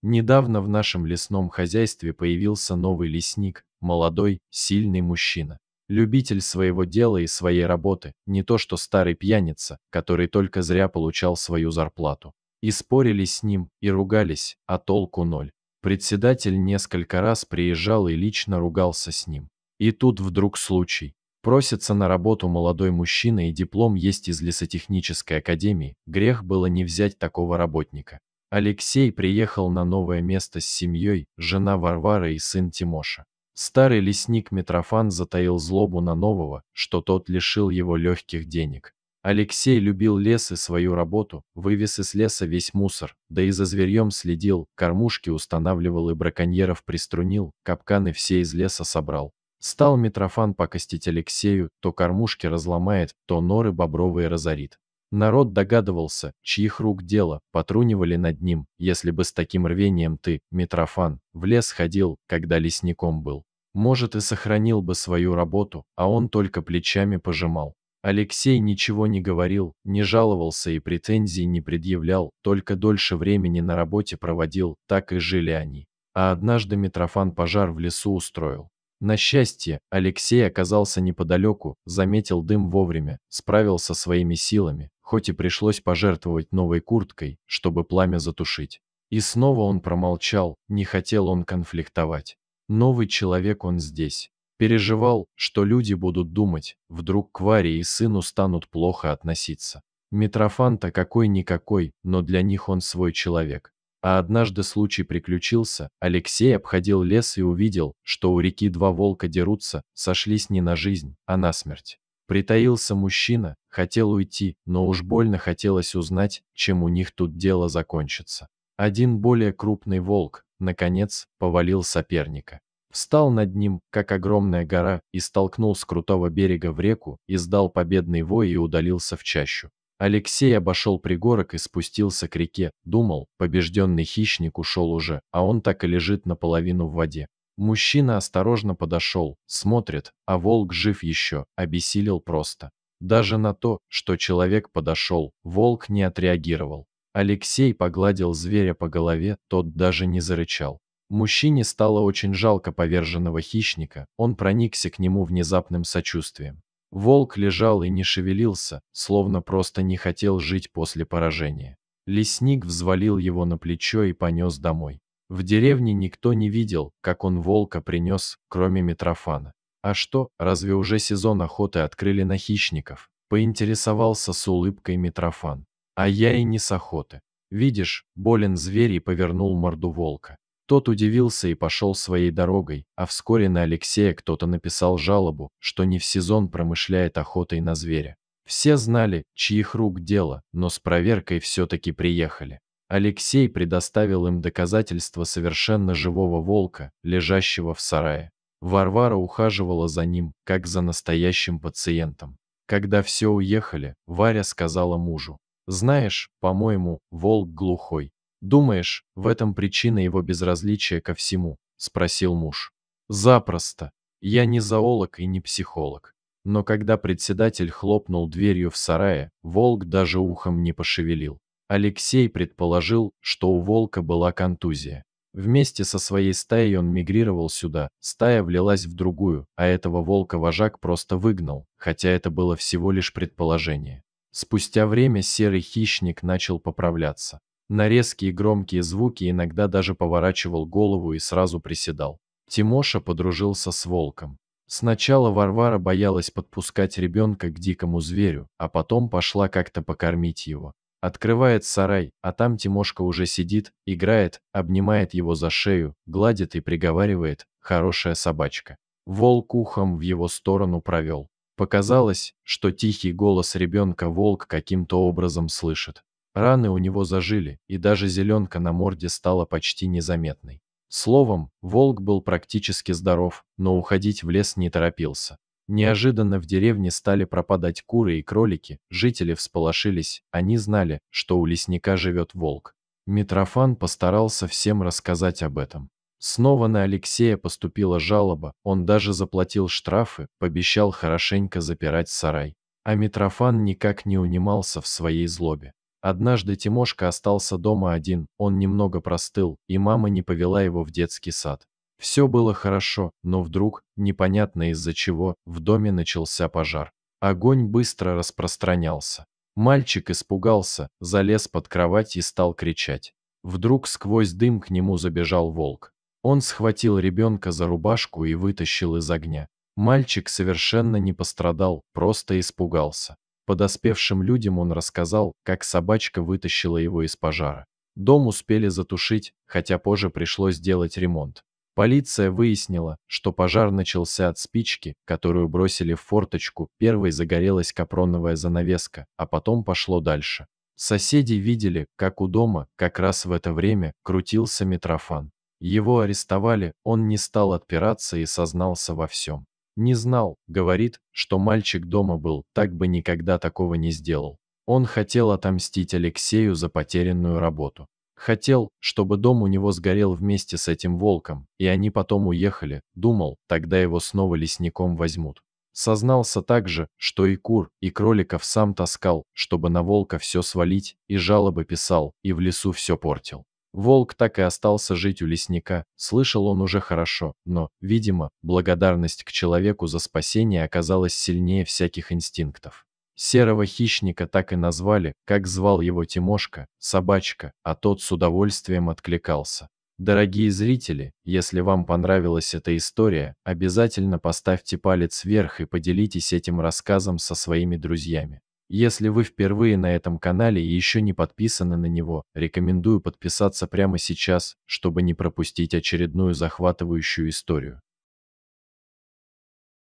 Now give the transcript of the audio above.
Недавно в нашем лесном хозяйстве появился новый лесник, молодой, сильный мужчина. Любитель своего дела и своей работы, не то что старый пьяница, который только зря получал свою зарплату. И спорили с ним, и ругались, а толку ноль. Председатель несколько раз приезжал и лично ругался с ним. И тут вдруг случай. Просится на работу молодой мужчина и диплом есть из лесотехнической академии, грех было не взять такого работника. Алексей приехал на новое место с семьей, жена Варвара и сын Тимоша. Старый лесник Митрофан затаил злобу на нового, что тот лишил его легких денег. Алексей любил лес и свою работу, вывез из леса весь мусор, да и за зверьем следил, кормушки устанавливал и браконьеров приструнил, капканы все из леса собрал. Стал Митрофан пакостить Алексею, то кормушки разломает, то норы бобровые разорит. Народ догадывался, чьих рук дело, потрунивали над ним, если бы с таким рвением ты, Митрофан, в лес ходил, когда лесником был. Может, и сохранил бы свою работу, а он только плечами пожимал. Алексей ничего не говорил, не жаловался и претензий не предъявлял, только дольше времени на работе проводил, так и жили они. А однажды Митрофан пожар в лесу устроил. На счастье, Алексей оказался неподалеку, заметил дым вовремя, справился своими силами, хоть и пришлось пожертвовать новой курткой, чтобы пламя затушить. И снова он промолчал, не хотел он конфликтовать. Новый человек он здесь. Переживал, что люди будут думать, вдруг к Варе и сыну станут плохо относиться. Митрофан-то какой-никакой, но для них он свой человек. А однажды случай приключился, Алексей обходил лес и увидел, что у реки два волка дерутся, сошлись не на жизнь, а на смерть. Притаился мужчина, хотел уйти, но уж больно хотелось узнать, чем у них тут дело закончится. Один более крупный волк, наконец, повалил соперника. Встал над ним, как огромная гора, и столкнул с крутого берега в реку, издал победный вой и удалился в чащу. Алексей обошел пригорок и спустился к реке, думал, побежденный хищник ушел уже, а он так и лежит наполовину в воде. Мужчина осторожно подошел, смотрит, а волк жив еще, обессилел просто. Даже на то, что человек подошел, волк не отреагировал. Алексей погладил зверя по голове, тот даже не зарычал. Мужчине стало очень жалко поверженного хищника, он проникся к нему внезапным сочувствием. Волк лежал и не шевелился, словно просто не хотел жить после поражения. Лесник взвалил его на плечо и понес домой. В деревне никто не видел, как он волка принес, кроме Митрофана. А что, разве уже сезон охоты открыли на хищников? Поинтересовался с улыбкой Митрофан. А я и не с охоты. Видишь, болен зверь и повернул морду волка. Тот удивился и пошел своей дорогой, а вскоре на Алексея кто-то написал жалобу, что не в сезон промышляет охотой на зверя. Все знали, чьих рук дело, но с проверкой все-таки приехали. Алексей предоставил им доказательства совершенно живого волка, лежащего в сарае. Варвара ухаживала за ним, как за настоящим пациентом. Когда все уехали, Варя сказала мужу: «Знаешь, по-моему, волк глухой». «Думаешь, в этом причина его безразличия ко всему?» – спросил муж. «Запросто. Я не зоолог и не психолог». Но когда председатель хлопнул дверью в сарае, волк даже ухом не пошевелил. Алексей предположил, что у волка была контузия. Вместе со своей стаей он мигрировал сюда, стая влилась в другую, а этого волка вожак просто выгнал, хотя это было всего лишь предположение. Спустя время серый хищник начал поправляться. На резкие громкие звуки иногда даже поворачивал голову и сразу приседал. Тимоша подружился с волком. Сначала Варвара боялась подпускать ребенка к дикому зверю, а потом пошла как-то покормить его. Открывает сарай, а там Тимошка уже сидит, играет, обнимает его за шею, гладит и приговаривает: «Хорошая собачка». Волк ухом в его сторону провел. Показалось, что тихий голос ребенка волк каким-то образом слышит. Раны у него зажили, и даже зеленка на морде стала почти незаметной. Словом, волк был практически здоров, но уходить в лес не торопился. Неожиданно в деревне стали пропадать куры и кролики, жители всполошились, они знали, что у лесника живет волк. Митрофан постарался всем рассказать об этом. Снова на Алексея поступила жалоба, он даже заплатил штрафы, пообещал хорошенько запирать сарай. А Митрофан никак не унимался в своей злобе. Однажды Тимошка остался дома один, он немного простыл, и мама не повела его в детский сад. Все было хорошо, но вдруг, непонятно из-за чего, в доме начался пожар. Огонь быстро распространялся. Мальчик испугался, залез под кровать и стал кричать. Вдруг сквозь дым к нему забежал волк. Он схватил ребенка за рубашку и вытащил из огня. Мальчик совершенно не пострадал, просто испугался. Подоспевшим людям он рассказал, как собачка вытащила его из пожара. Дом успели затушить, хотя позже пришлось делать ремонт. Полиция выяснила, что пожар начался от спички, которую бросили в форточку, первой загорелась капроновая занавеска, а потом пошло дальше. Соседи видели, как у дома, как раз в это время, крутился Митрофан. Его арестовали, он не стал отпираться и сознался во всем. Не знал, говорит, что мальчик дома был, так бы никогда такого не сделал. Он хотел отомстить Алексею за потерянную работу. Хотел, чтобы дом у него сгорел вместе с этим волком, и они потом уехали, думал, тогда его снова лесником возьмут. Сознался также, что и кур, и кроликов сам таскал, чтобы на волка все свалить, и жалобы писал, и в лесу все портил. Волк так и остался жить у лесника, слышал он уже хорошо, но, видимо, благодарность к человеку за спасение оказалась сильнее всяких инстинктов. Серого хищника так и назвали, как звал его Тимошка, собачка, а тот с удовольствием откликался. Дорогие зрители, если вам понравилась эта история, обязательно поставьте палец вверх и поделитесь этим рассказом со своими друзьями. Если вы впервые на этом канале и еще не подписаны на него, рекомендую подписаться прямо сейчас, чтобы не пропустить очередную захватывающую историю.